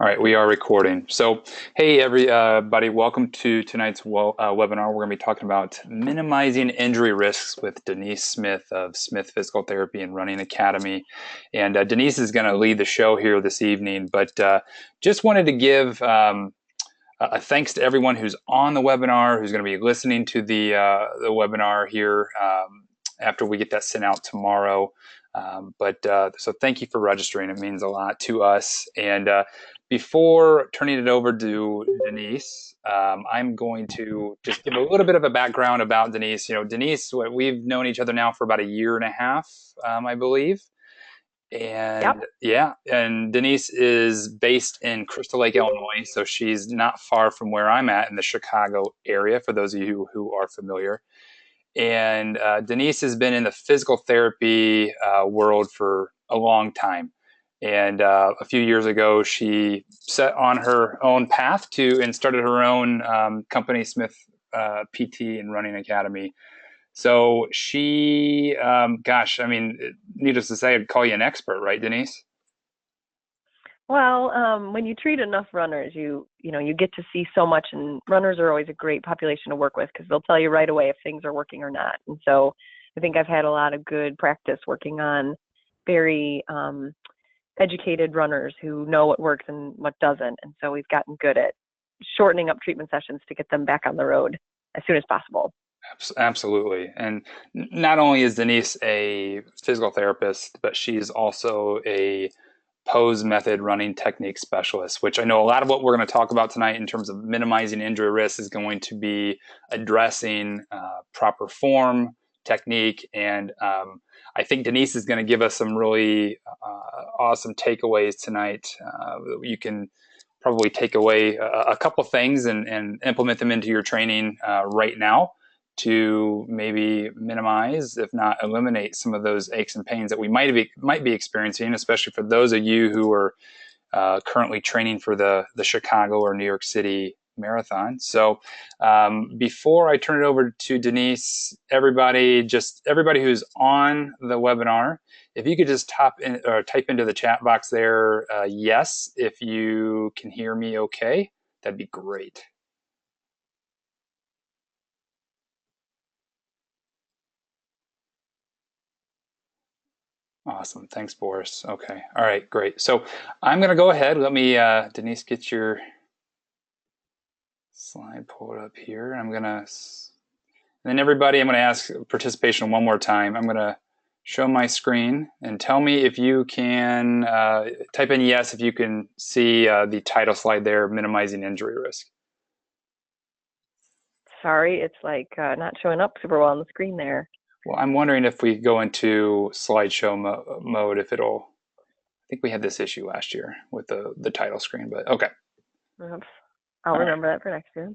All right, we are recording. So, hey, everybody, welcome to tonight's webinar. We're going to be talking about minimizing injury risks with Denise Smith of Smith Physical Therapy and Running Academy. And Denise is going to lead the show here this evening, but just wanted to give a thanks to everyone who's on the webinar, who's going to be listening to the webinar here after we get that sent out tomorrow. So thank you for registering. It means a lot to us. And before turning it over to Denise, I'm going to just give a little bit of a background about Denise. You know, Denise, we've known each other now for about a year and a half, I believe. Yep. And yeah, and Denise is based in Crystal Lake, Illinois, so she's not far from where I'm at in the Chicago area, for those of you who are familiar. And Denise has been in the physical therapy world for a long time. And a few years ago, she set on her own path and started her own company, Smith PT and Running Academy. So she, gosh, I mean, needless to say, I'd call you an expert, right, Denise? Well, when you treat enough runners, you get to see so much, and runners are always a great population to work with because they'll tell you right away if things are working or not. And so I think I've had a lot of good practice working on very educated runners who know what works and what doesn't. And so we've gotten good at shortening up treatment sessions to get them back on the road as soon as possible. Absolutely. And not only is Denise a physical therapist, but she's also a pose method running technique specialist, which I know a lot of what we're going to talk about tonight in terms of minimizing injury risk is going to be addressing proper form, technique, and I think Denise is going to give us some really awesome takeaways tonight. You can probably take away a couple things and implement them into your training right now to maybe minimize, if not eliminate, some of those aches and pains that we might be experiencing, especially for those of you who are currently training for the Chicago or New York City marathon. So before I turn it over to Denise, everybody who's on the webinar, if you could just type into the chat box there, yes, if you can hear me okay, that'd be great. Awesome. Thanks, Boris. Okay. All right, great. So I'm going to go ahead. Let me, Denise, get your slide pulled up here. And then everybody, I'm going to ask participation one more time. I'm going to show my screen and tell me if you can type in yes if you can see the title slide there, minimizing injury risk. Sorry, it's like not showing up super well on the screen there. Well, I'm wondering if we go into slideshow mode, if it'll, I think we had this issue last year with the title screen, but okay. Oops. I'll All right. remember that for next year.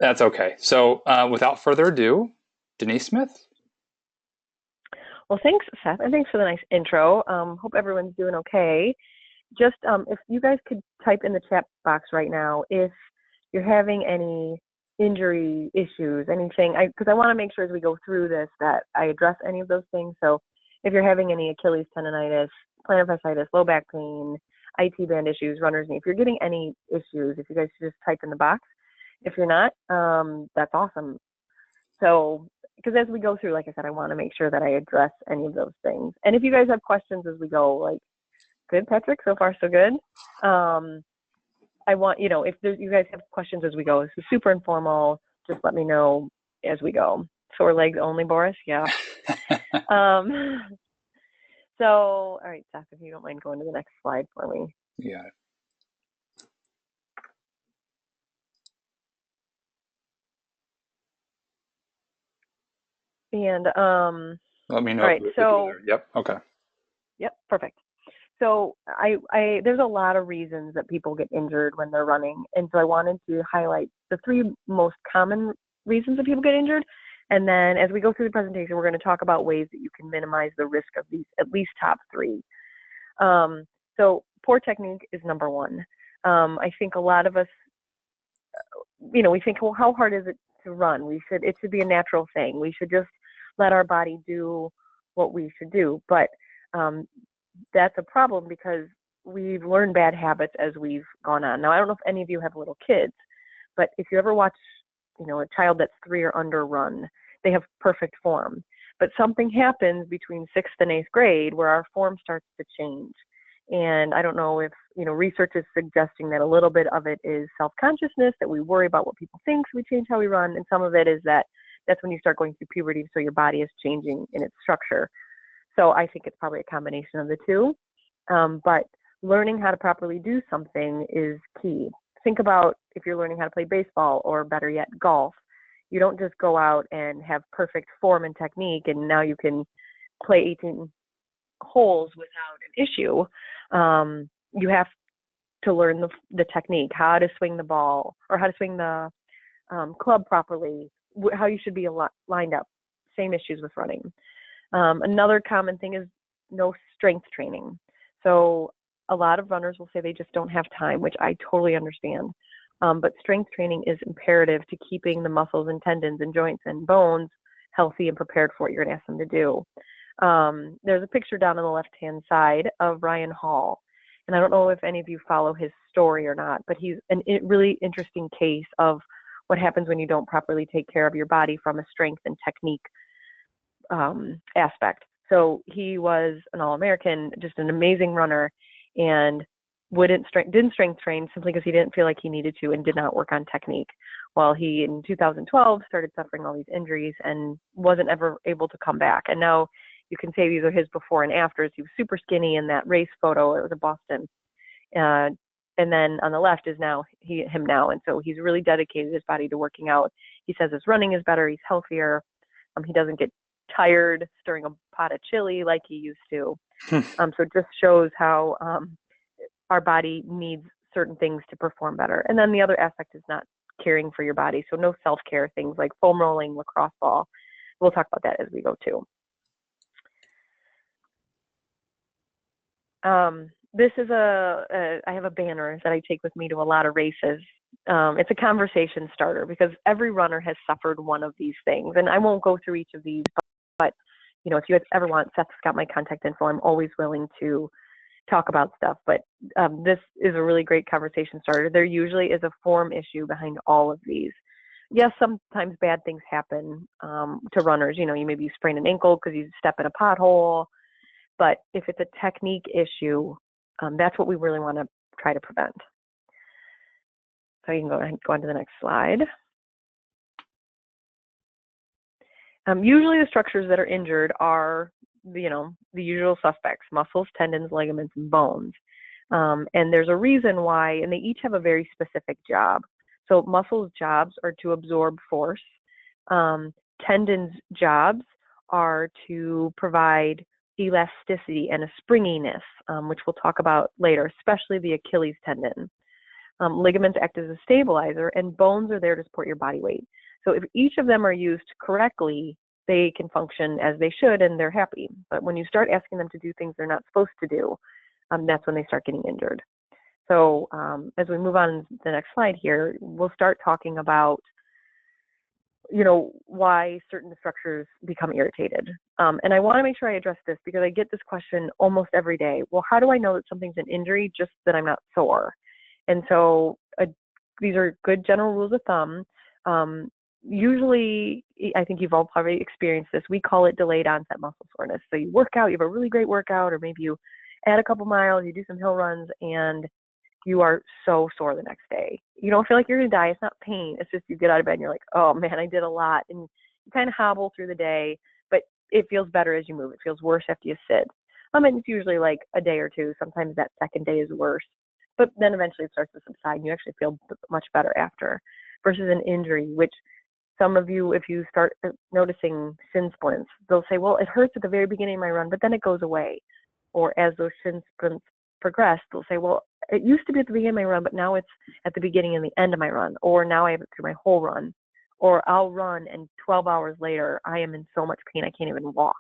That's okay. So without further ado, Denise Smith. Well, thanks, Seth, and thanks for the nice intro. Hope everyone's doing okay. Just if you guys could type in the chat box right now if you're having any injury issues, anything, because I want to make sure as we go through this that I address any of those things. So if you're having any Achilles tendonitis, plantar fasciitis, low back pain, IT band issues, runner's knee, if you're getting any issues, if you guys just type in the box. If you're not, that's awesome. So, because as we go through, like I said, I want to make sure that I address any of those things. And if you guys have questions as we go, like, good, Patrick, so far so good. I want, if you guys have questions as we go, this is super informal. Just let me know as we go. Sore legs only, Boris? Yeah. So, all right, Seth, if you don't mind going to the next slide for me. Yeah. And let me know. all right, so yep. Okay. Yep, perfect. So there's a lot of reasons that people get injured when they're running, and so I wanted to highlight the three most common reasons that people get injured. And then as we go through the presentation, we're going to talk about ways that you can minimize the risk of these at least top three. So poor technique is number one. I think a lot of us, we think, well, how hard is it to run? It should be a natural thing. We should just let our body do what we should do. But that's a problem because we've learned bad habits as we've gone on. Now, I don't know if any of you have little kids, but if you ever watch, a child that's 3 or under run, they have perfect form. But something happens between 6th and 8th grade where our form starts to change. And I don't know if, research is suggesting that a little bit of it is self-consciousness, that we worry about what people think, so we change how we run. And some of it is that's when you start going through puberty, so your body is changing in its structure. So I think it's probably a combination of the two. But learning how to properly do something is key. Think about if you're learning how to play baseball, or better yet, golf. You don't just go out and have perfect form and technique and now you can play 18 holes without an issue. You have to learn the technique, how to swing the ball, or how to swing the club properly, how you should be lined up. Same issues with running. Another common thing is no strength training. So a lot of runners will say they just don't have time, which I totally understand. But strength training is imperative to keeping the muscles and tendons and joints and bones healthy and prepared for what you're going to ask them to do. There's a picture down on the left-hand side of Ryan Hall. And I don't know if any of you follow his story or not, but he's a really interesting case of what happens when you don't properly take care of your body from a strength and technique aspect. So he was an All-American, just an amazing runner, and didn't strength train simply because he didn't feel like he needed to and did not work on technique. Well, he in 2012 started suffering all these injuries and wasn't ever able to come back. And now you can say these are his before and afters. He was super skinny in that race photo. It was in Boston. And then on the left is him now. And so he's really dedicated his body to working out. He says his running is better. He's healthier. He doesn't get tired stirring a pot of chili like he used to. So it just shows how our body needs certain things to perform better. And then the other aspect is not caring for your body. So no self-care, things like foam rolling, lacrosse ball. We'll talk about that as we go too. This is I have a banner that I take with me to a lot of races. It's a conversation starter because every runner has suffered one of these things. And I won't go through each of these, but if you ever want, Seth's got my contact info. I'm always willing to talk about stuff, but this is a really great conversation starter. There usually is a form issue behind all of these. Yes, sometimes bad things happen to runners. You maybe sprain an ankle because you step in a pothole. But if it's a technique issue, that's what we really want to try to prevent. So you can go ahead and go on to the next slide. Usually the structures that are injured are, the usual suspects: muscles, tendons, ligaments, and bones. And there's a reason why, and they each have a very specific job. So muscles' jobs are to absorb force. Tendons' jobs are to provide elasticity and a springiness, which we'll talk about later, especially the Achilles tendon. Ligaments act as a stabilizer, and bones are there to support your body weight. So if each of them are used correctly, they can function as they should and they're happy. But when you start asking them to do things they're not supposed to do, that's when they start getting injured. So as we move on to the next slide here, we'll start talking about why certain structures become irritated. And I want to make sure I address this because I get this question almost every day. Well, how do I know that something's an injury just that I'm not sore? And so these are good general rules of thumb. Usually, I think you've all probably experienced this. We call it delayed onset muscle soreness. So you work out, you have a really great workout, or maybe you add a couple miles, you do some hill runs, and you are so sore the next day. You don't feel like you're going to die. It's not pain. It's just you get out of bed and you're like, oh man, I did a lot. And you kind of hobble through the day, but it feels better as you move. It feels worse after you sit. And it's usually like a day or two. Sometimes that second day is worse, but then eventually it starts to subside and you actually feel much better after, versus an injury, which some of you, if you start noticing shin splints, they'll say, well, it hurts at the very beginning of my run, but then it goes away. Or as those shin splints progress, they'll say, well, it used to be at the beginning of my run, but now it's at the beginning and the end of my run, or now I have it through my whole run, or I'll run and 12 hours later, I am in so much pain, I can't even walk.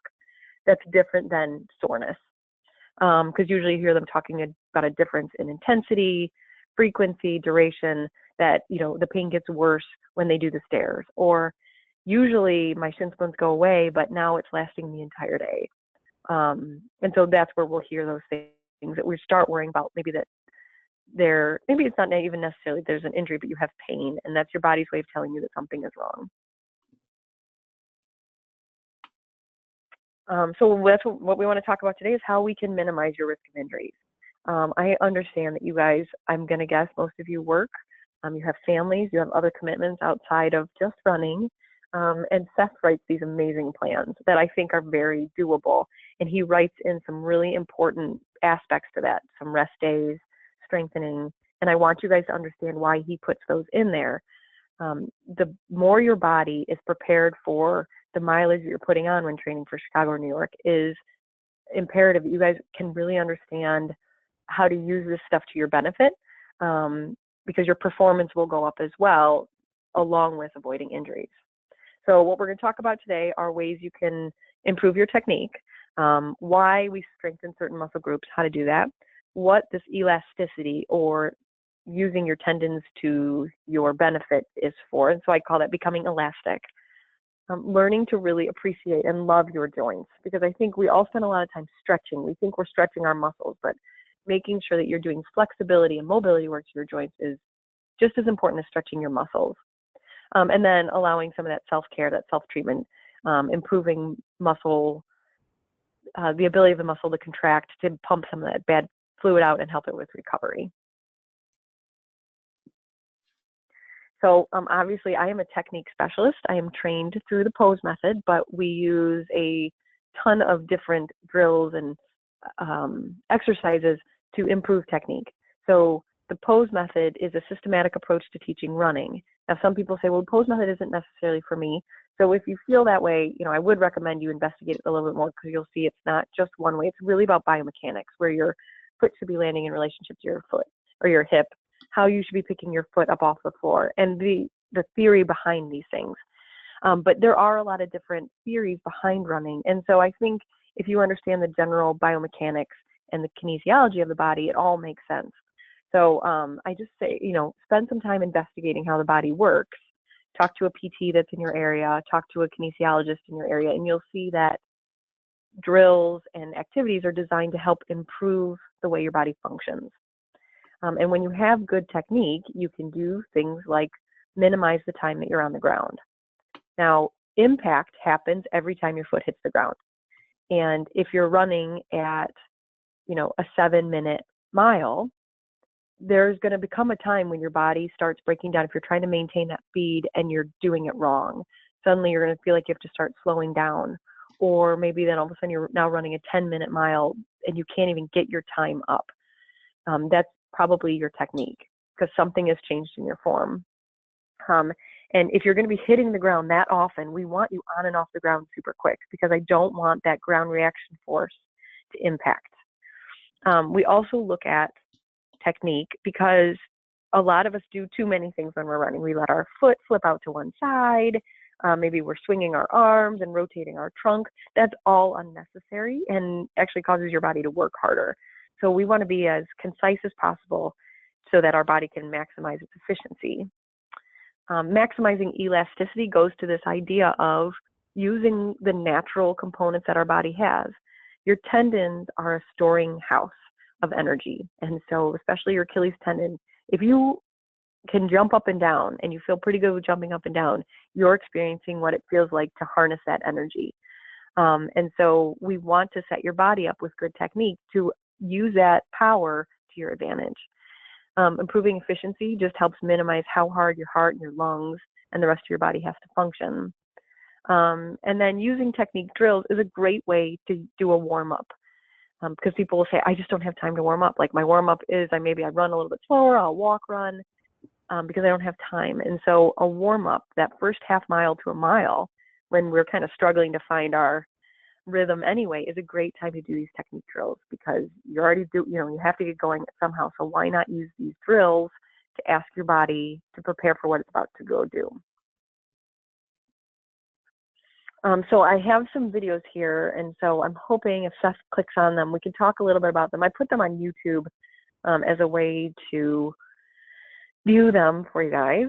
That's different than soreness. Because usually you hear them talking about a difference in intensity, frequency, duration, that, the pain gets worse when they do the stairs, or usually my shin splints go away, but now it's lasting the entire day. And so that's where we'll hear those things things that we start worrying about, maybe that maybe it's not even necessarily there's an injury, but you have pain, and that's your body's way of telling you that something is wrong. So that's what we want to talk about today, is how we can minimize your risk of injuries. I understand that you guys, I'm going to guess most of you work, you have families, you have other commitments outside of just running, and Seth writes these amazing plans that I think are very doable, and he writes in some really important aspects to that, some rest days, strengthening, and I want you guys to understand why he puts those in there. The more your body is prepared for the mileage that you're putting on when training for Chicago or New York, is imperative that you guys can really understand how to use this stuff to your benefit, because your performance will go up as well, along with avoiding injuries. So what we're going to talk about today are ways you can improve your technique, why we strengthen certain muscle groups, how to do that, what this elasticity or using your tendons to your benefit is for, and so I call that becoming elastic. Learning to really appreciate and love your joints, because I think we all spend a lot of time stretching. We think we're stretching our muscles, but making sure that you're doing flexibility and mobility work to your joints is just as important as stretching your muscles. And then allowing some of that self-care, that self-treatment, improving muscle, the ability of the muscle to contract, to pump some of that bad fluid out and help it with recovery. So obviously I am a technique specialist. I am trained through the pose method, but we use a ton of different drills and exercises to improve technique. So the pose method is a systematic approach to teaching running. Now some people say, well, the pose method isn't necessarily for me. So if you feel that way, I would recommend you investigate it a little bit more, because you'll see it's not just one way. It's really about biomechanics, where your foot should be landing in relationship to your foot or your hip, how you should be picking your foot up off the floor, and the theory behind these things. But there are a lot of different theories behind running. And so I think if you understand the general biomechanics and the kinesiology of the body, it all makes sense. So I just say, spend some time investigating how the body works. Talk to a PT that's in your area, talk to a kinesiologist in your area, and you'll see that drills and activities are designed to help improve the way your body functions. And when you have good technique, you can do things like minimize the time that you're on the ground. Now, impact happens every time your foot hits the ground. And if you're running at, a 7-minute mile, there's going to become a time when your body starts breaking down. If you're trying to maintain that speed and you're doing it wrong, suddenly you're going to feel like you have to start slowing down. Or maybe then all of a sudden you're now running a 10-minute mile and you can't even get your time up. That's probably your technique, because something has changed in your form. And if you're going to be hitting the ground that often, we want you on and off the ground super quick, because I don't want that ground reaction force to impact. We also look at technique, because a lot of us do too many things when we're running. We let our foot flip out to one side. Maybe we're swinging our arms and rotating our trunk. That's all unnecessary and actually causes your body to work harder. So we want to be as concise as possible so that our body can maximize its efficiency. Maximizing elasticity goes to this idea of using the natural components that our body has. Your tendons are a storing house of energy. And so especially your Achilles tendon, if you can jump up and down and you feel pretty good with jumping up and down, you're experiencing what it feels like to harness that energy. And so we want to set your body up with good technique to use that power to your advantage. Improving efficiency just helps minimize how hard your heart and your lungs and the rest of your body has to function. And then using technique drills is a great way to do a warm-up, because people will say, I just don't have time to warm up. Like my warm-up is I run a little bit slower, I'll walk run, because I don't have time. And so a warm-up, that first half mile to a mile, when we're kind of struggling to find our rhythm anyway, is a great time to do these technique drills, because you already you have to get going somehow. So why not use these drills to ask your body to prepare for what it's about to go do? So I have some videos here, and so I'm hoping if Seth clicks on them, we can talk a little bit about them. I put them on YouTube as a way to view them for you guys.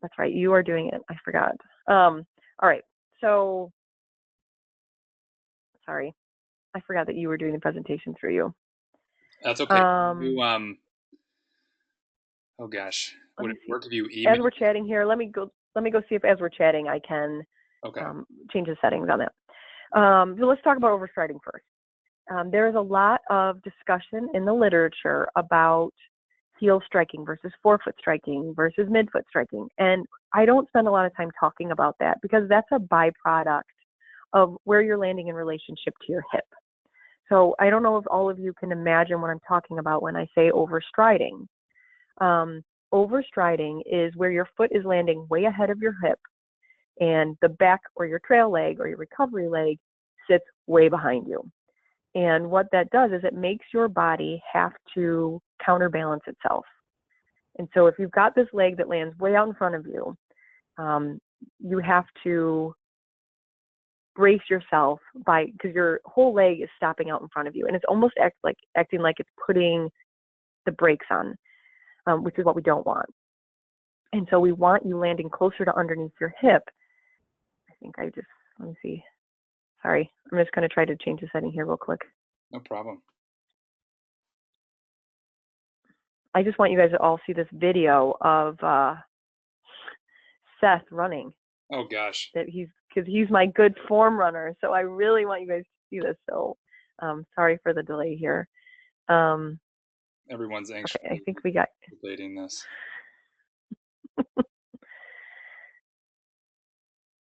That's right, you are doing it. I forgot. All right, so sorry. I forgot that you were doing the presentation through you. That's okay. Um, Oh gosh, let would me it see. work if you As email? we're chatting here, let me go see if as we're chatting I can Okay. change the settings on that. So let's talk about overstriding first. There is a lot of discussion in the literature about heel striking versus forefoot striking versus midfoot striking. And I don't spend a lot of time talking about that because that's a byproduct of where you're landing in relationship to your hip. So I don't know if all of you can imagine what I'm talking about when I say overstriding. Overstriding is where your foot is landing way ahead of your hip and the back or your trail leg or your recovery leg sits way behind you. And what that does is it makes your body have to counterbalance itself. And so if you've got this leg that lands way out in front of you, you have to brace yourself because your whole leg is stopping out in front of you. And it's almost acting like it's putting the brakes on, which is what we don't want. And so we want you landing closer to underneath your hip. Let me see. Sorry, I'm just going to try to change the setting here real quick. No problem. I just want you guys to all see this video of Seth running. Oh gosh. Because he's my good form runner, so I really want you guys to see this. So, sorry for the delay here. Everyone's anxious. Okay, I think we got debating this.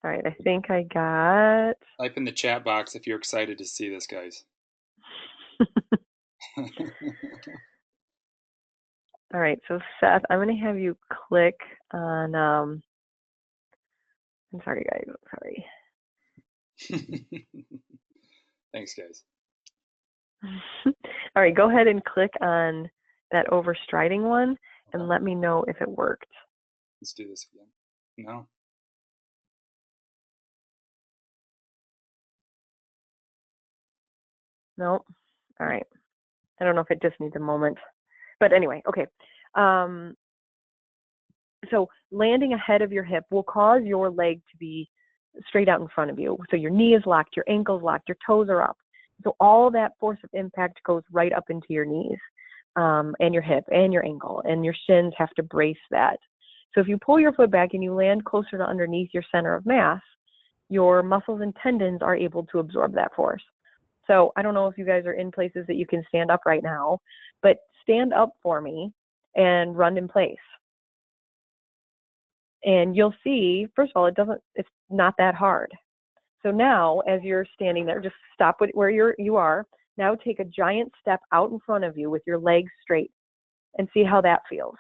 All right, I think I got. Type in the chat box if you're excited to see this, guys. All right, so Seth, I'm going to have you click on. I'm sorry, guys. Sorry. Thanks, guys. All right, go ahead and click on that overstriding one and let me know if it worked. Let's do this again. No. Nope. All right. I don't know if it just needs a moment. But anyway, okay. So landing ahead of your hip will cause your leg to be straight out in front of you. So your knee is locked, your ankle's locked, your toes are up. So all that force of impact goes right up into your knees and your hip and your ankle, and your shins have to brace that. So if you pull your foot back and you land closer to underneath your center of mass, your muscles and tendons are able to absorb that force. So I don't know if you guys are in places that you can stand up right now, but stand up for me and run in place. And you'll see, first of all, it's not that hard. So now, as you're standing there, just stop where you are. Now take a giant step out in front of you with your legs straight and see how that feels.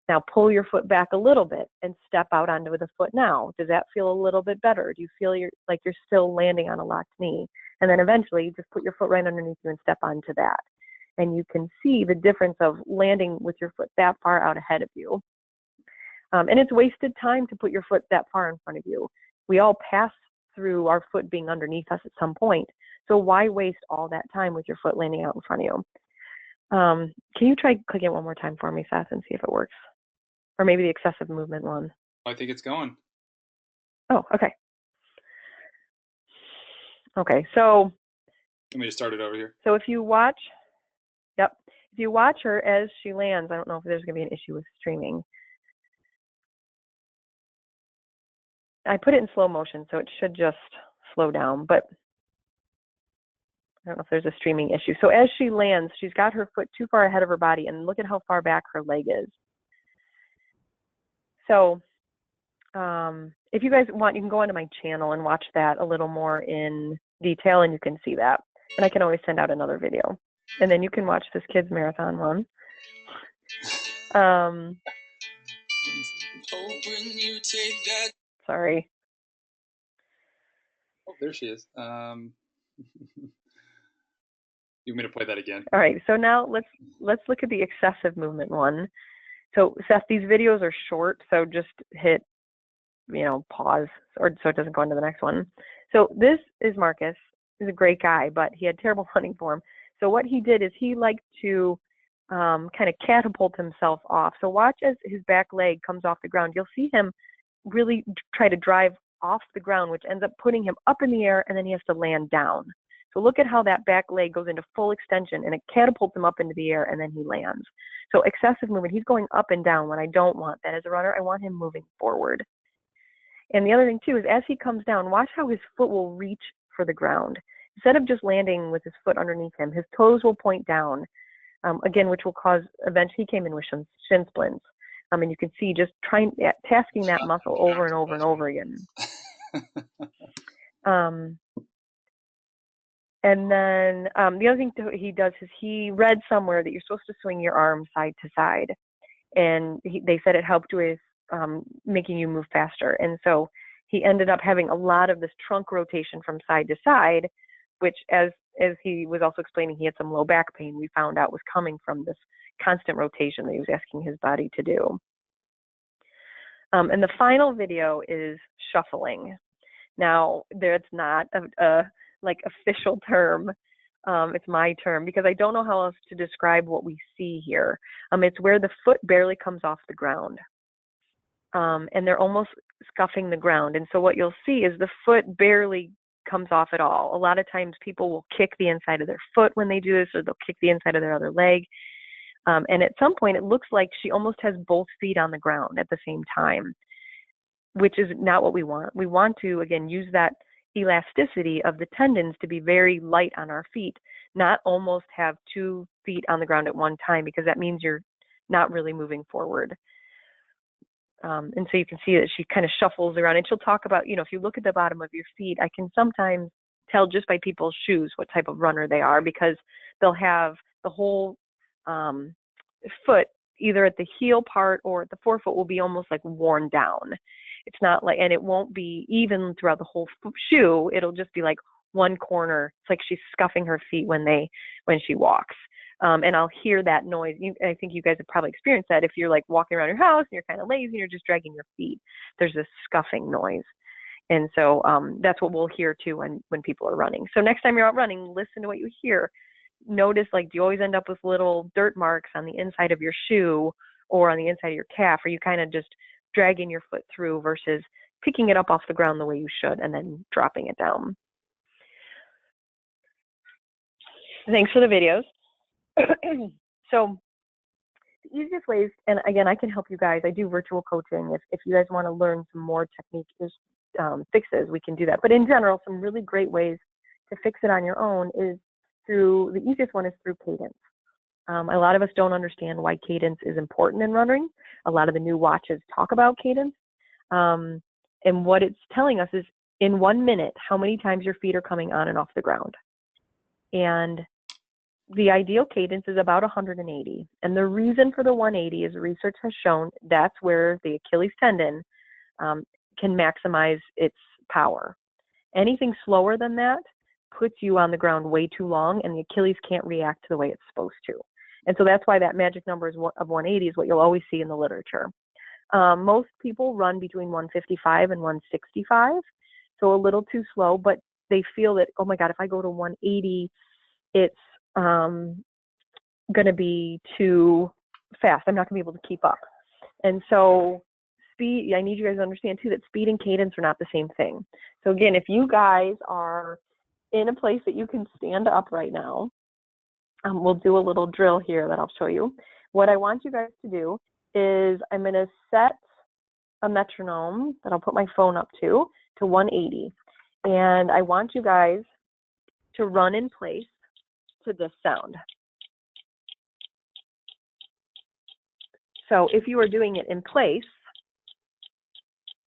Now pull your foot back a little bit and step out onto the foot now. Does that feel a little bit better? Do you feel like you're still landing on a locked knee? And then eventually just put your foot right underneath you and step onto that. And you can see the difference of landing with your foot that far out ahead of you. And it's wasted time to put your foot that far in front of you. We all pass through our foot being underneath us at some point. So why waste all that time with your foot landing out in front of you? Can you try clicking it one more time for me, Seth, and see if it works? Or maybe the excessive movement one. I think it's going. Oh, okay. Okay, so. Let me just start it over here. So if you watch her as she lands, I don't know if there's going to be an issue with streaming. I put it in slow motion, so it should just slow down, but I don't know if there's a streaming issue. So as she lands, she's got her foot too far ahead of her body, and look at how far back her leg is. So if you guys want, you can go onto my channel and watch that a little more in detail, and you can see that. And I can always send out another video. And then you can watch this kids marathon one. Sorry. Oh, there she is. You want me to play that again? All right. So now let's look at the excessive movement one. So Seth, these videos are short, so just hit, pause, or so it doesn't go into the next one. So this is Marcus. He's a great guy, but he had terrible running form. So what he did is he liked to kind of catapult himself off. So watch as his back leg comes off the ground. You'll see him really try to drive off the ground, which ends up putting him up in the air, and then he has to land down. So look at how that back leg goes into full extension and it catapults him up into the air and then he lands. So excessive movement, he's going up and down when I don't want that as a runner. I want him moving forward. And the other thing too is as he comes down, watch how his foot will reach for the ground. Instead of just landing with his foot underneath him, his toes will point down, again, which will cause, eventually he came in with shin splints. And you can see just tasking that muscle over and over and over again. And then the other thing he does is he read somewhere that you're supposed to swing your arm side to side. And they said it helped with making you move faster. And so he ended up having a lot of this trunk rotation from side to side, which as he was also explaining, he had some low back pain we found out was coming from this constant rotation that he was asking his body to do. And the final video is shuffling. Now, it's not a like official term. It's my term because I don't know how else to describe what we see here. It's where the foot barely comes off the ground. And they're almost scuffing the ground. And so what you'll see is the foot barely comes off at all. A lot of times people will kick the inside of their foot when they do this, or they'll kick the inside of their other leg. And at some point, it looks like she almost has both feet on the ground at the same time, which is not what we want. We want to, again, use that elasticity of the tendons to be very light on our feet, not almost have 2 feet on the ground at one time, because that means you're not really moving forward. And so you can see that she kind of shuffles around, and she'll talk about, if you look at the bottom of your feet, I can sometimes tell just by people's shoes what type of runner they are, because they'll have the whole foot, either at the heel part or at the forefoot, will be almost like worn down. It's not like, and it won't be even throughout the whole shoe. It'll just be like one corner. It's like she's scuffing her feet when she walks. And I'll hear that noise. I think you guys have probably experienced that if you're like walking around your house and you're kind of lazy and you're just dragging your feet. There's this scuffing noise. And so that's what we'll hear too when people are running. So next time you're out running, listen to what you hear. Notice, like, do you always end up with little dirt marks on the inside of your shoe or on the inside of your calf? Or you kind of just dragging your foot through versus picking it up off the ground the way you should and then dropping it down. Thanks for the videos. So the easiest ways, and again, I can help you guys. I do virtual coaching. If you guys want to learn some more technique fixes, we can do that. But in general, some really great ways to fix it on your own is the easiest one is through cadence. A lot of us don't understand why cadence is important in running. A lot of the new watches talk about cadence. And what it's telling us is in 1 minute, how many times your feet are coming on and off the ground. And the ideal cadence is about 180. And the reason for the 180 is research has shown that's where the Achilles tendon can maximize its power. Anything slower than that puts you on the ground way too long, and the Achilles can't react the way it's supposed to. And so that's why that magic number of 180 is what you'll always see in the literature. Most people run between 155 and 165, so a little too slow, but they feel that, oh my God, if I go to 180, it's going to be too fast. I'm not going to be able to keep up. And so speed, I need you guys to understand too that speed and cadence are not the same thing. So again, if you guys are in a place that you can stand up right now, we'll do a little drill here that I'll show you. What I want you guys to do is I'm going to set a metronome that I'll put my phone up to 180. And I want you guys to run in place to this sound. So if you are doing it in place,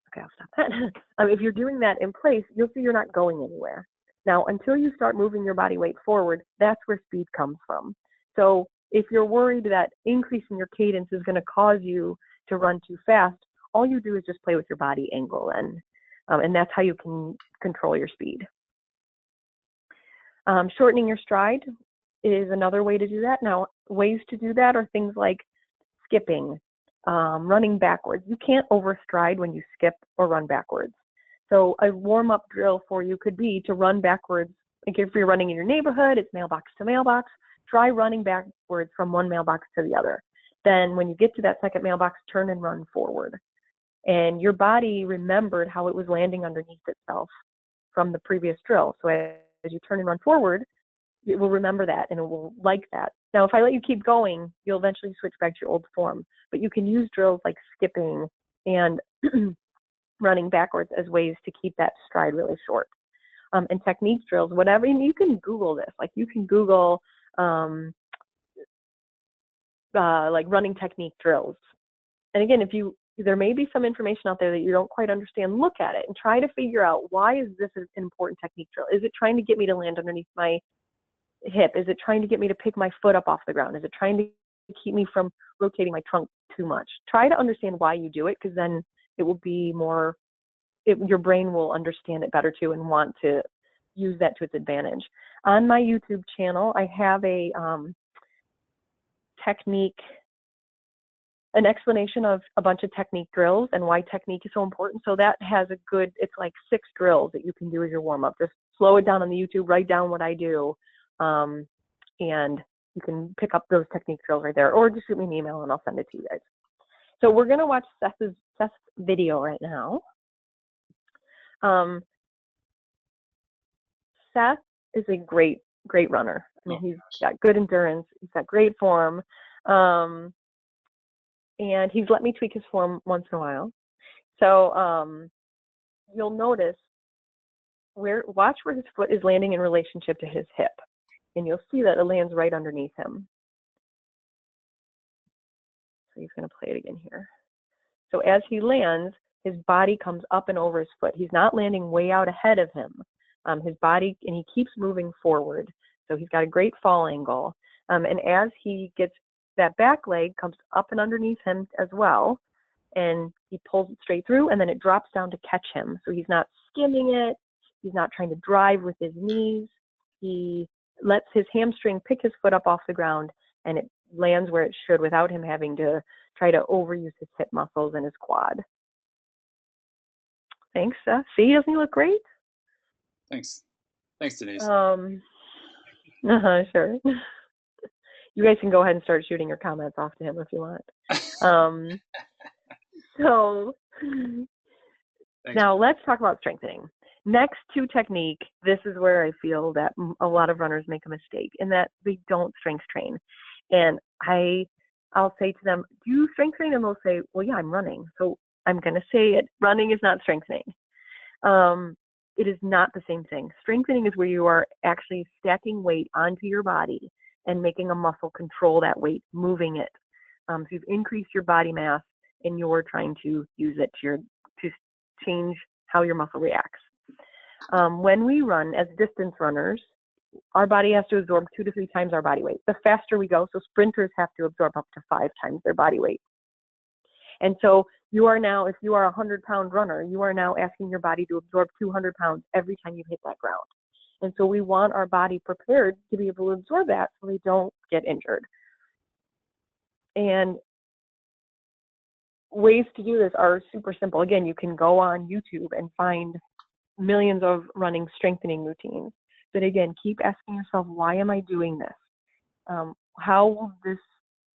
okay, I'll stop that. If you're doing that in place, you'll see you're not going anywhere. Now, until you start moving your body weight forward, that's where speed comes from. So if you're worried that increasing your cadence is going to cause you to run too fast, all you do is just play with your body angle, and that's how you can control your speed. Shortening your stride is another way to do that. Now, ways to do that are things like skipping, running backwards. You can't overstride when you skip or run backwards. So a warm-up drill for you could be to run backwards. Like if you're running in your neighborhood, it's mailbox to mailbox. Try running backwards from one mailbox to the other. Then when you get to that second mailbox, turn and run forward. And your body remembered how it was landing underneath itself from the previous drill. So as as you turn and run forward, it will remember that and it will like that. Now, if I let you keep going, you'll eventually switch back to your old form. But you can use drills like skipping and running backwards as ways to keep that stride really short. And technique drills, whatever, and you can Google this. Like you can Google like running technique drills. And again, there may be some information out there that you don't quite understand, look at it and try to figure out, why is this an important technique drill? Is it trying to get me to land underneath my hip? Is it trying to get me to pick my foot up off the ground? Is it trying to keep me from rotating my trunk too much? Try to understand why you do it, because then it will be more, your brain will understand it better too and want to use that to its advantage. On my YouTube channel, I have a an explanation of a bunch of technique drills and why technique is so important. So that has it's like 6 drills that you can do as your warm up. Just slow it down on the YouTube, write down what I do, and you can pick up those technique drills right there, or just shoot me an email and I'll send it to you guys. So we're gonna watch Seth's video right now. Seth is a great runner. I mean, he's got good endurance, he's got great form, and he's let me tweak his form once in a while. So you'll notice watch where his foot is landing in relationship to his hip, and you'll see that it lands right underneath him. So he's going to play it again here. So as he lands, his body comes up and over his foot. He's not landing way out ahead of him. His body, and he keeps moving forward. So he's got a great fall angle. And as he gets, that back leg comes up and underneath him as well, and he pulls it straight through, and then it drops down to catch him. So he's not skimming it. He's not trying to drive with his knees. He lets his hamstring pick his foot up off the ground, and it lands where it should without him having to try to overuse his hip muscles and his quad. Thanks, Seth. See, doesn't he look great? Thanks, Denise. Sure. You guys can go ahead and start shooting your comments off to him if you want. So now let's talk about strengthening. Next to technique, this is where I feel that a lot of runners make a mistake, in that they don't strength train. And I'll say to them, do you strength train? And they'll say, well, yeah, I'm running. So I'm going to say it. Running is not strengthening. It is not the same thing. Strengthening is where you are actually stacking weight onto your body and making a muscle control that weight, moving it. So you've increased your body mass and you're trying to use it to change how your muscle reacts. When we run as distance runners, our body has to absorb 2 to 3 times our body weight. The faster we go, so sprinters have to absorb up to 5 times their body weight. And so you are now, if you are a 100-pound runner, you are now asking your body to absorb 200 pounds every time you hit that ground. And so we want our body prepared to be able to absorb that so they don't get injured. And ways to do this are super simple. Again, you can go on YouTube and find millions of running strengthening routines. But again, keep asking yourself, why am I doing this?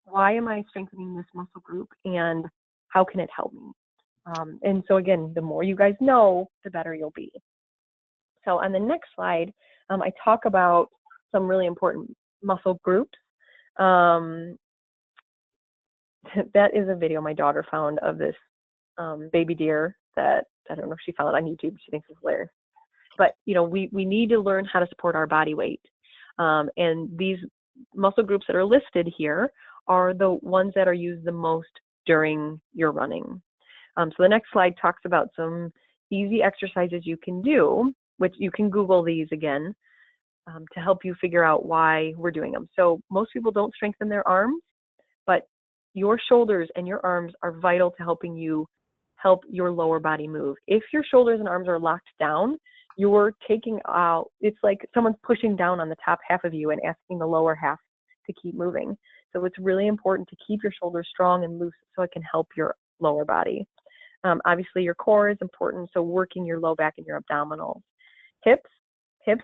Why am I strengthening this muscle group, and how can it help me? And so again, the more you guys know, the better you'll be. So on the next slide, I talk about some really important muscle groups. That is a video my daughter found of this baby deer that, I don't know if she found it on YouTube, she thinks it's hilarious. But we need to learn how to support our body weight. And these muscle groups that are listed here are the ones that are used the most during your running. So the next slide talks about some easy exercises you can do, which you can Google these again to help you figure out why we're doing them. So most people don't strengthen their arms, but your shoulders and your arms are vital to helping you help your lower body move. If your shoulders and arms are locked down, you're taking out, it's like someone's pushing down on the top half of you and asking the lower half to keep moving. So it's really important to keep your shoulders strong and loose so it can help your lower body. Obviously your core is important, so working your low back and your abdominals. Hips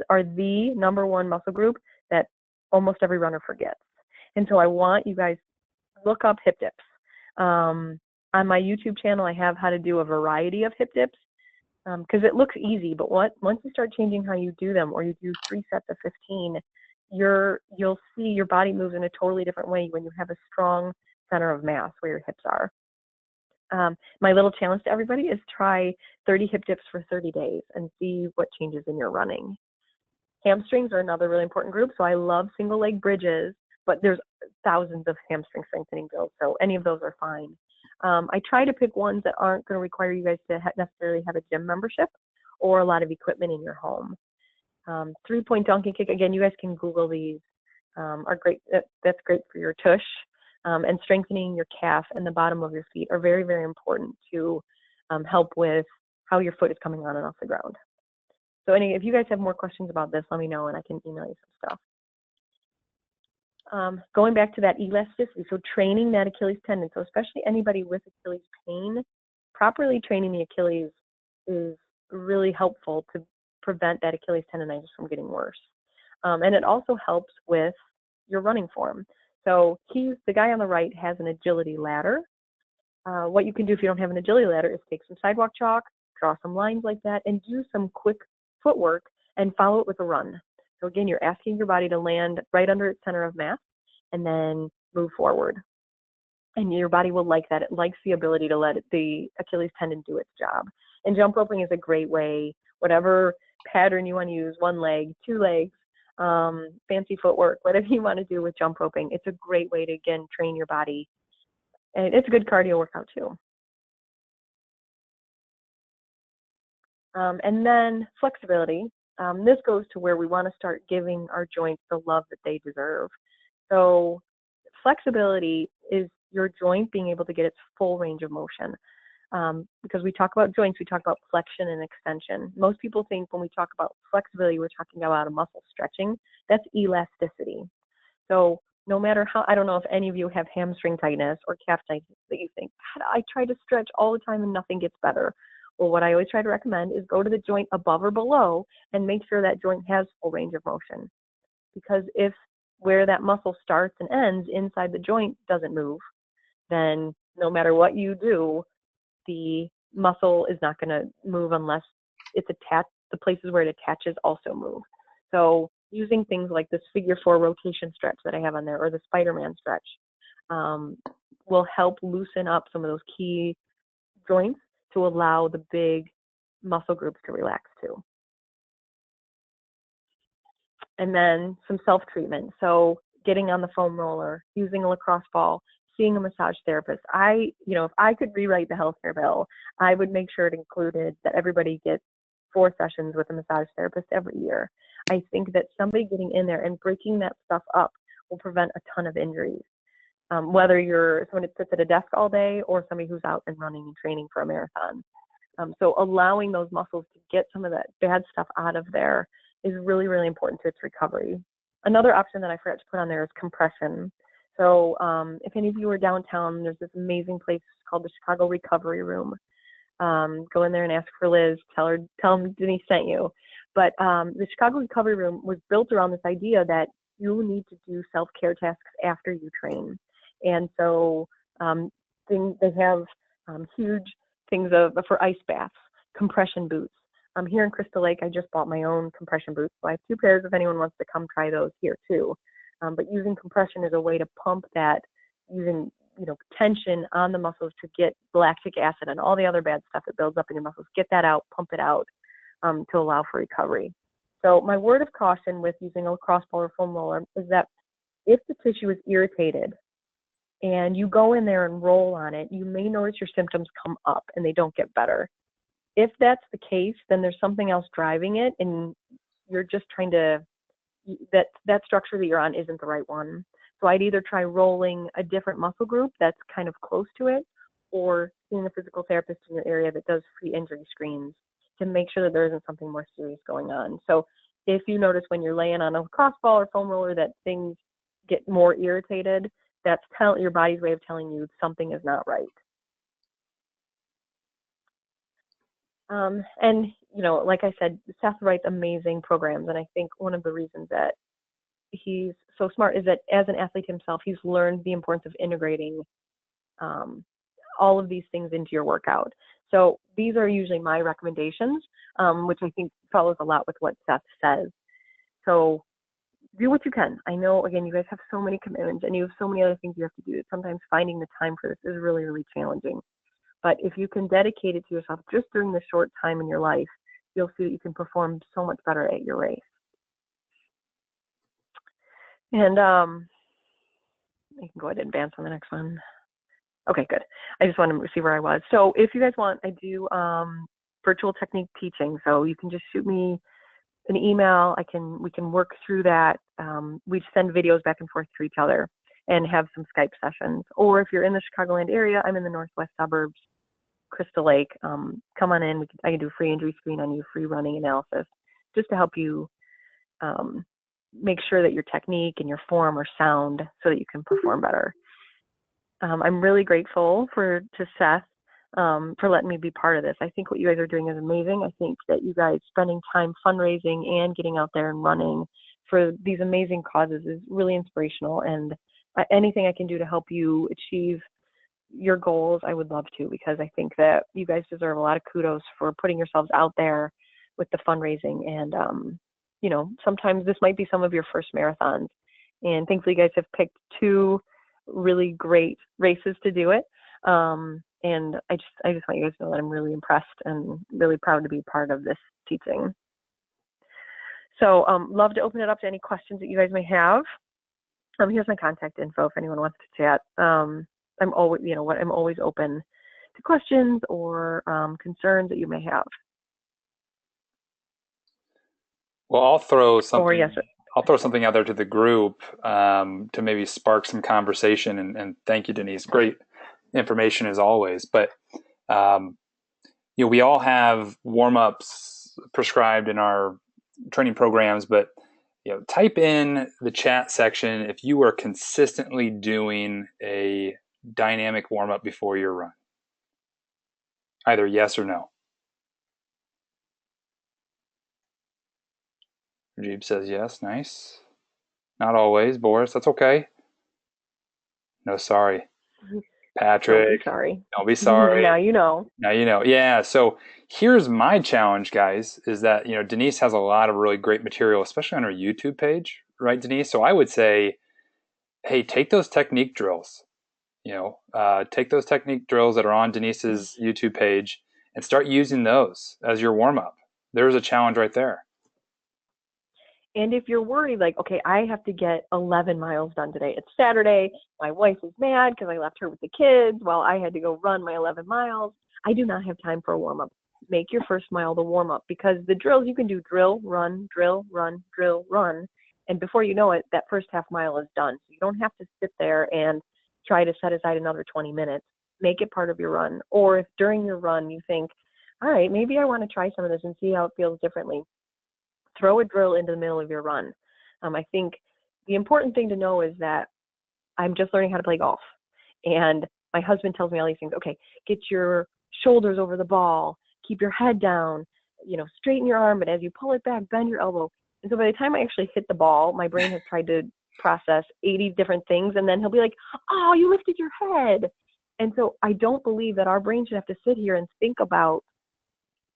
are the #1 muscle group that almost every runner forgets. And so I want you guys to look up hip dips. On my YouTube channel, I have how to do a variety of hip dips. because it looks easy, but once you start changing how you do them, or you do 3 sets of 15, you'll see your body moves in a totally different way when you have a strong center of mass where your hips are. My little challenge to everybody is try 30 hip dips for 30 days and see what changes in your running. Hamstrings are another really important group, so I love single leg bridges, but there's thousands of hamstring strengthening drills, so any of those are fine. I try to pick ones that aren't going to require you guys to necessarily have a gym membership or a lot of equipment in your home. 3-point donkey kick, again, you guys can Google these, are great. That's great for your tush, and strengthening your calf and the bottom of your feet are very, very important to help with how your foot is coming on and off the ground. So if you guys have more questions about this, let me know and I can email you some stuff. Going back to that elasticity, so training that Achilles tendon, so especially anybody with Achilles pain, properly training the Achilles is really helpful to prevent that Achilles tendonitis from getting worse. And it also helps with your running form. So the guy on the right has an agility ladder. What you can do if you don't have an agility ladder is take some sidewalk chalk, draw some lines like that, and do some quick footwork and follow it with a run. So again, you're asking your body to land right under its center of mass and then move forward. And your body will like that. It likes the ability to let the Achilles tendon do its job. And jump roping is a great way, whatever pattern you want to use, 1 leg, 2 legs, fancy footwork, whatever you want to do with jump roping. It's a great way to, again, train your body. And it's a good cardio workout too. And then flexibility. This goes to where we want to start giving our joints the love that they deserve. So flexibility is your joint being able to get its full range of motion. Because we talk about joints, we talk about flexion and extension. Most people think when we talk about flexibility, we're talking about a muscle stretching. That's elasticity. So no matter how, I don't know if any of you have hamstring tightness or calf tightness that you think, I try to stretch all the time and nothing gets better. Well, what I always try to recommend is go to the joint above or below and make sure that joint has full range of motion. Because if where that muscle starts and ends inside the joint doesn't move, then no matter what you do, the muscle is not going to move unless it's attached. The places where it attaches also move. So using things like this figure 4 rotation stretch that I have on there, or the Spider-Man stretch, will help loosen up some of those key joints to allow the big muscle groups to relax too. And then some self-treatment. So getting on the foam roller, using a lacrosse ball, seeing a massage therapist. If I could rewrite the healthcare bill, I would make sure it included that everybody gets 4 sessions with a massage therapist every year. I think that somebody getting in there and breaking that stuff up will prevent a ton of injuries. Whether you're someone that sits at a desk all day or somebody who's out and running and training for a marathon. So allowing those muscles to get some of that bad stuff out of there is really, really important to its recovery. Another option that I forgot to put on there is compression. So if any of you are downtown, there's this amazing place called the Chicago Recovery Room. Go in there and ask for Liz. Tell them Denise sent you. But the Chicago Recovery Room was built around this idea that you need to do self-care tasks after you train. And so they have huge things for ice baths, compression boots. Here in Crystal Lake, I just bought my own compression boots. So I have 2 pairs if anyone wants to come try those here too. But using compression is a way to pump that, using tension on the muscles to get lactic acid and all the other bad stuff that builds up in your muscles. Get that out, pump it out to allow for recovery. So my word of caution with using a lacrosse ball or foam roller is that if the tissue is irritated and you go in there and roll on it, you may notice your symptoms come up and they don't get better. If that's the case, then there's something else driving it and you're just trying to, that structure that you're on isn't the right one. So I'd either try rolling a different muscle group that's kind of close to it, or seeing a physical therapist in your area that does free injury screens to make sure that there isn't something more serious going on. So if you notice when you're laying on a lacrosse ball or foam roller that things get more irritated, that's your body's way of telling you something is not right. And like I said, Seth writes amazing programs, and I think one of the reasons that he's so smart is that as an athlete himself, he's learned the importance of integrating all of these things into your workout. So these are usually my recommendations, which I think follows a lot with what Seth says. So do what you can. I know, again, you guys have so many commitments and you have so many other things you have to do. Sometimes finding the time for this is really, really challenging. But if you can dedicate it to yourself just during the short time in your life, you'll see that you can perform so much better at your race. And you can go ahead and advance on the next one. Okay, good. I just wanted to see where I was. So if you guys want, I do virtual technique teaching. So you can just shoot me an email. We can work through that. We send videos back and forth to each other and have some Skype sessions. Or if you're in the Chicagoland area, I'm in the northwest suburbs, Crystal Lake. Come on in. I can do free injury screen on you, free running analysis, just to help you make sure that your technique and your form are sound so that you can perform better. I'm really grateful to Seth for letting me be part of this. I think what you guys are doing is amazing. I think that you guys spending time fundraising and getting out there and running for these amazing causes is really inspirational. And anything I can do to help you achieve your goals, I would love to, because I think that you guys deserve a lot of kudos for putting yourselves out there with the fundraising. And, sometimes this might be some of your first marathons. And thankfully, you guys have picked 2 really great races to do it. And I just want you guys to know that I'm really impressed and really proud to be part of this teaching. So love to open it up to any questions that you guys may have. Here's my contact info if anyone wants to chat. I'm always open to questions or concerns that you may have. Well, I'll throw something. Or yes, I'll throw something out there to the group to maybe spark some conversation. And thank you, Denise. Great information as always. But we all have warm-ups prescribed in our training programs. But type in the chat section if you are consistently doing a dynamic warm-up before your run. Either yes or no. Rajiv says yes. Nice. Not always, Boris. That's okay. No, sorry. Patrick. Don't be sorry. Now you know. Now you know. Yeah. So here's my challenge, guys, is that Denise has a lot of really great material, especially on her YouTube page, right, Denise? So I would say, hey, take those technique drills. Take those technique drills that are on Denise's YouTube page and start using those as your warm up. There's a challenge right there. And if you're worried, like, okay, I have to get 11 miles done today. It's Saturday. My wife is mad because I left her with the kids while I had to go run my 11 miles. I do not have time for a warm-up. Make your first mile the warm-up, because the drills, you can do drill, run, drill, run, drill, run. And before you know it, that first half mile is done. So you don't have to sit there and try to set aside another 20 minutes. Make it part of your run. Or if during your run you think, all right, maybe I want to try some of this and see how it feels differently, throw a drill into the middle of your run. I think the important thing to know is that I'm just learning how to play golf. And my husband tells me all these things. Okay, get your shoulders over the ball, keep your head down, straighten your arm, but as you pull it back, bend your elbow. And so by the time I actually hit the ball, my brain has tried to process 80 different things. And then he'll be like, oh, you lifted your head. And so I don't believe that our brain should have to sit here and think about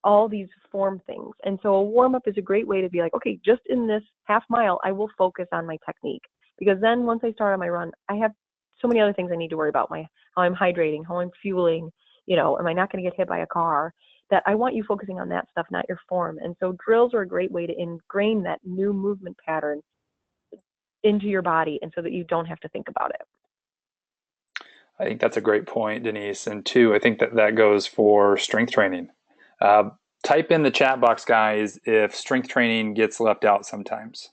all these form things. And so a warm-up is a great way to be like, okay, just in this half mile, I will focus on my technique. Because then once I start on my run, I have so many other things I need to worry about. How I'm hydrating, how I'm fueling, am I not going to get hit by a car? That I want you focusing on that stuff, not your form. And so drills are a great way to ingrain that new movement pattern into your body, and so that you don't have to think about it. I think that's a great point, Denise. And 2, I think that goes for strength training. Type in the chat box, guys, if strength training gets left out sometimes.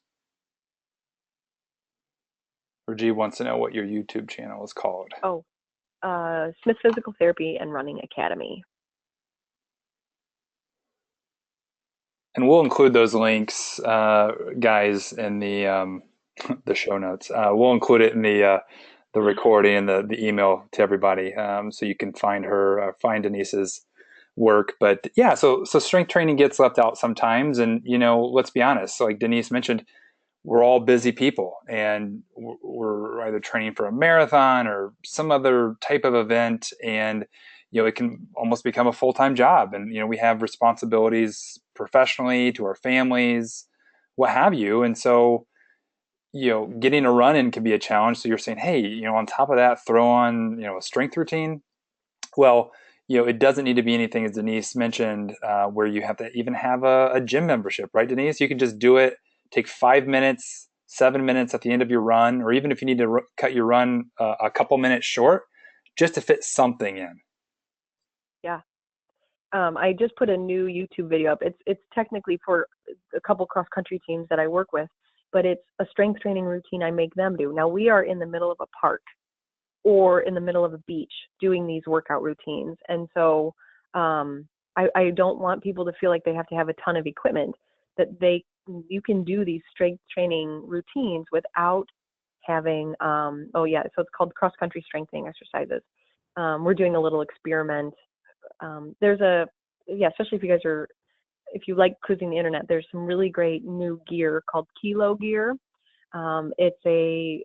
Rajiv wants to know what your YouTube channel is called. Oh, Smith Physical Therapy and Running Academy. And we'll include those links, guys, in the the show notes. We'll include it in the recording and the email to everybody, so you can find her, find Denise's work. But yeah, so strength training gets left out sometimes, and let's be honest. Like Denise mentioned, we're all busy people, and we're either training for a marathon or some other type of event, and it can almost become a full-time job. And, we have responsibilities professionally to our families, what have you. And so, getting a run in can be a challenge. So you're saying, hey, on top of that, throw on, a strength routine. Well, it doesn't need to be anything, as Denise mentioned, where you have to even have a gym membership, right, Denise? You can just do it, take 5 minutes, 7 minutes at the end of your run, or even if you need to cut your run a couple minutes short, just to fit something in. Yeah. I just put a new YouTube video up. It's technically for a couple cross country teams that I work with, but it's a strength training routine I make them do. Now we are in the middle of a park or in the middle of a beach doing these workout routines. And so I don't want people to feel like they have to have a ton of equipment, that you can do these strength training routines without having, so it's called cross country strengthening exercises. We're doing a little experiment. Especially if you like cruising the internet, there's some really great new gear called Kilo gear. It's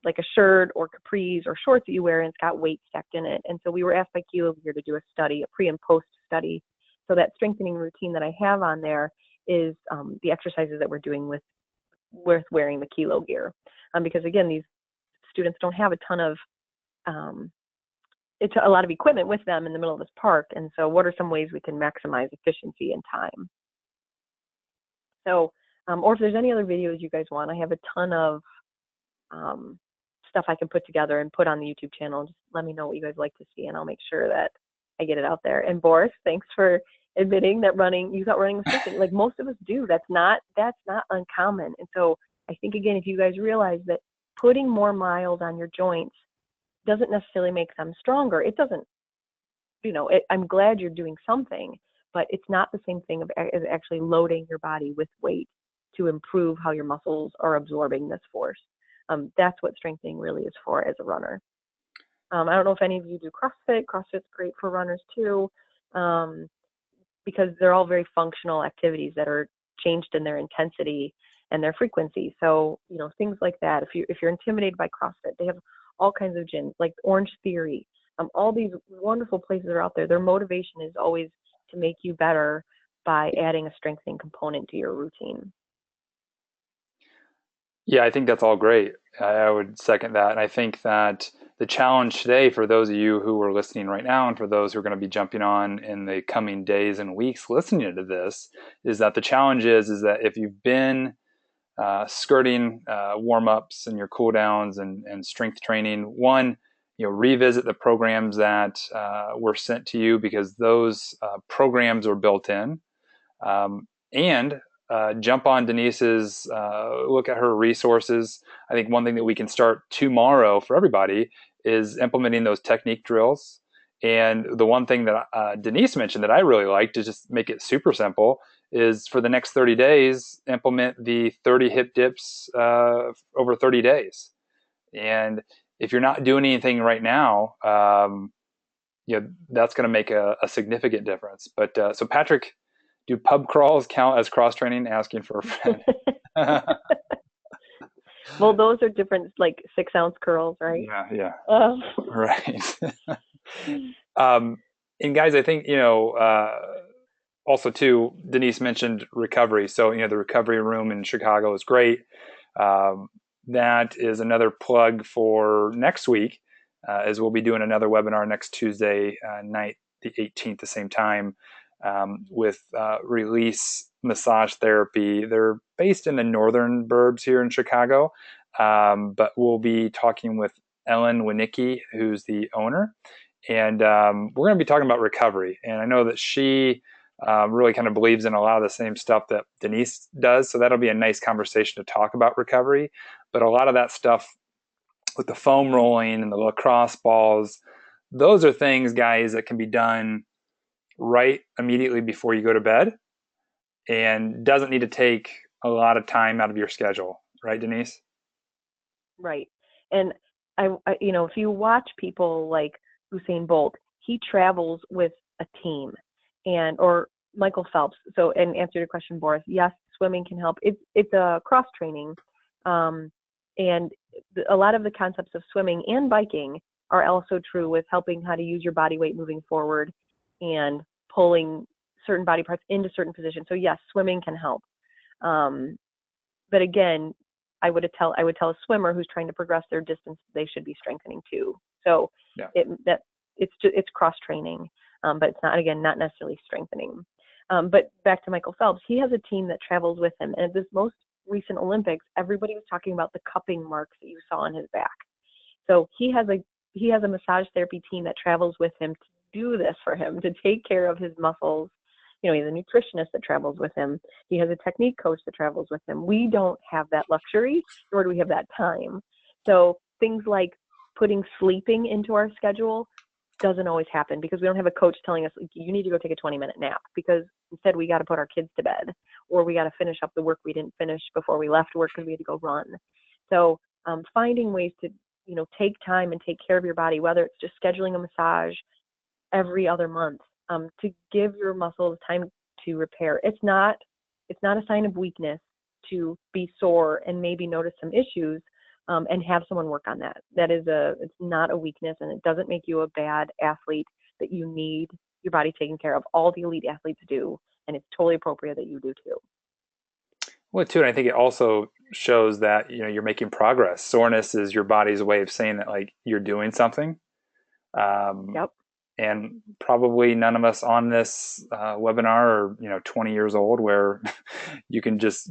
like a shirt or capris or shorts that you wear, and it's got weight stacked in it. And so we were asked by Kilo Gear to do a study, a pre and post study. So that strengthening routine that I have on there is the exercises that we're doing with wearing the Kilo Gear. Because again, these students don't have a ton of, it's a lot of equipment with them in the middle of this park. And so what are some ways we can maximize efficiency and time? So, or if there's any other videos you guys want, I have a ton of stuff I can put together and put on the YouTube channel. Just let me know what you guys like to see, and I'll make sure that I get it out there. And Boris, thanks for admitting that you thought running was something like most of us do. That's not uncommon. And so I think, again, if you guys realize that putting more miles on your joints doesn't necessarily make them stronger. It doesn't, I'm glad you're doing something, but it's not the same thing as actually loading your body with weight to improve how your muscles are absorbing this force. That's what strengthening really is for as a runner. I don't know if any of you do CrossFit. CrossFit's great for runners too, because they're all very functional activities that are changed in their intensity and their frequency. So, things like that. If you're intimidated by CrossFit, they have all kinds of gyms like Orange Theory. All these wonderful places are out there. Their motivation is always to make you better by adding a strengthening component to your routine. Yeah, I think that's all great. I would second that. And I think that the challenge today for those of you who are listening right now and for those who are going to be jumping on in the coming days and weeks listening to this is that the challenge is that if you've been skirting warm-ups and your cool downs and strength training, one, revisit the programs that were sent to you, because those programs are built in. And jump on Denise's, look at her resources. I think one thing that we can start tomorrow for everybody is implementing those technique drills. And the one thing that Denise mentioned that I really like, to just make it super simple, is for the next 30 days, implement the 30 hip dips over 30 days. And if you're not doing anything right now, that's going to make a significant difference. But so Patrick, do pub crawls count as cross training? Asking for a friend. Well, those are different, like 6-ounce curls, right? Yeah. Right. And guys, I think, also too, Denise mentioned recovery. So, the recovery room in Chicago is great. That is another plug for next week, as we'll be doing another webinar next Tuesday night, the 18th, the same time, with Release Massage Therapy. They're based in the northern burbs here in Chicago, but we'll be talking with Ellen Winicki, who's the owner, and we're going to be talking about recovery. And I know that she really kind of believes in a lot of the same stuff that Denise does, so that'll be a nice conversation to talk about recovery. But a lot of that stuff with the foam rolling and the lacrosse balls, those are things, guys, that can be done right immediately before you go to bed and doesn't need to take a lot of time out of your schedule. Right, Denise? Right. And I if you watch people like Usain Bolt, he travels with a team, or Michael Phelps. So, and answer your question, Boris, yes, swimming can help. It's a cross training. And a lot of the concepts of swimming and biking are also true with helping how to use your body weight moving forward and pulling certain body parts into certain positions. So yes, swimming can help. But again, I would tell a swimmer who's trying to progress their distance, they should be strengthening too. So Yeah. it's cross training, but it's not necessarily strengthening. But back to Michael Phelps, he has a team that travels with him. And at this most recent Olympics, everybody was talking about the cupping marks that you saw on his back. So he has a massage therapy team that travels with him to do this for him, to take care of his muscles. You know, he has a nutritionist that travels with him. He has a technique coach that travels with him. We don't have that luxury, nor do we have that time. So things like putting sleeping into our schedule doesn't always happen because we don't have a coach telling us, like, you need to go take a 20-minute nap, because instead we got to put our kids to bed, or we got to finish up the work we didn't finish before we left work because we had to go run. So finding ways to, take time and take care of your body, whether it's just scheduling a massage every other month, to give your muscles time to repair. It's not a sign of weakness to be sore and maybe notice some issues, and have someone work on that. It's not a weakness, and it doesn't make you a bad athlete that you need your body taken care of. All the elite athletes do, and it's totally appropriate that you do too. Well, too, and I think it also shows that you're making progress. Soreness is your body's way of saying that, like, you're doing something. Yep. And probably none of us on this webinar are 20 years old, where you can just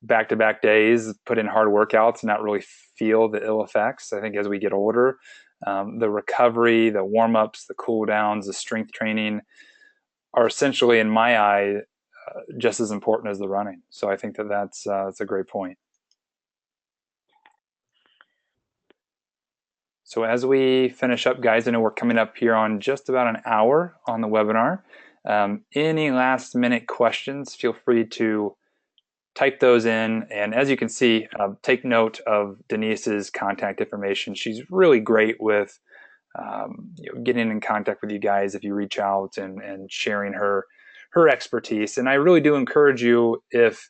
back-to-back days put in hard workouts and not really feel the ill effects. I think as we get older, the recovery, the warm-ups, the cool downs, the strength training are essentially, in my eye, just as important as the running. So I think that's a great point. So as we finish up, guys, I know we're coming up here on just about an hour on the webinar. Any last minute questions, feel free to type those in. And as you can see, take note of Denise's contact information. She's really great with getting in contact with you guys if you reach out and sharing her expertise. And I really do encourage you, if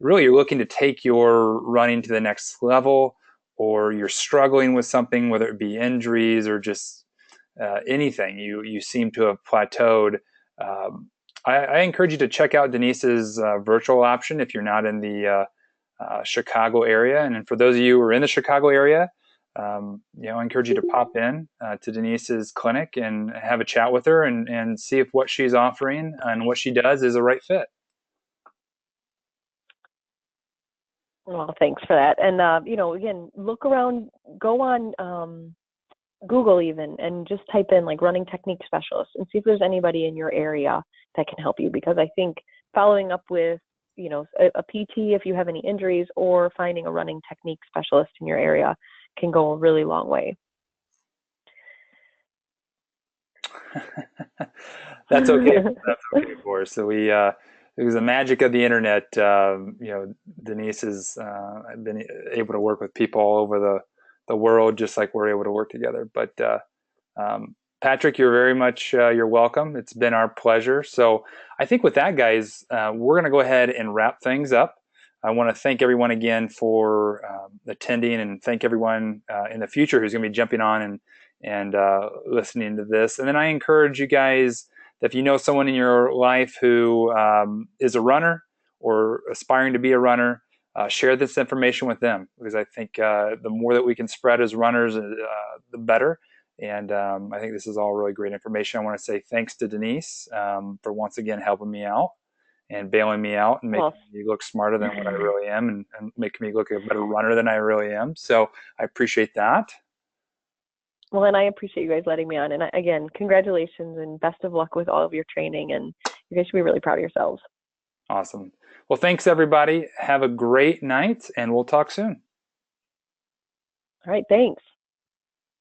really you're looking to take your running to the next level, or you're struggling with something, whether it be injuries or just anything, you seem to have plateaued, I encourage you to check out Denise's virtual option if you're not in the Chicago area. And for those of you who are in the Chicago area, I encourage you to pop in to Denise's clinic and have a chat with her and see if what she's offering and what she does is a right fit. Well, thanks for that. And, again, look around, go on Google even, and just type in like running technique specialist and see if there's anybody in your area that can help you. Because I think following up with, a PT if you have any injuries, or finding a running technique specialist in your area can go a really long way. That's okay. That's okay, of course. So it was the magic of the internet. Denise has been able to work with people all over the world, just like we're able to work together. But Patrick, you're very much you're welcome. It's been our pleasure. So I think with that, guys, we're going to go ahead and wrap things up. I want to thank everyone again for attending, and thank everyone in the future who's going to be jumping on and listening to this. And then I encourage you guys that if you know someone in your life who is a runner or aspiring to be a runner, share this information with them, because I think the more that we can spread as runners, the better. And I think this is all really great information. I want to say thanks to Denise for once again helping me out and bailing me out and making me look smarter than what I really am, and making me look a better runner than I really am. So I appreciate that. Well, and I appreciate you guys letting me on. And again, congratulations and best of luck with all of your training. And you guys should be really proud of yourselves. Awesome. Well, thanks, everybody. Have a great night, and we'll talk soon. All right. Thanks.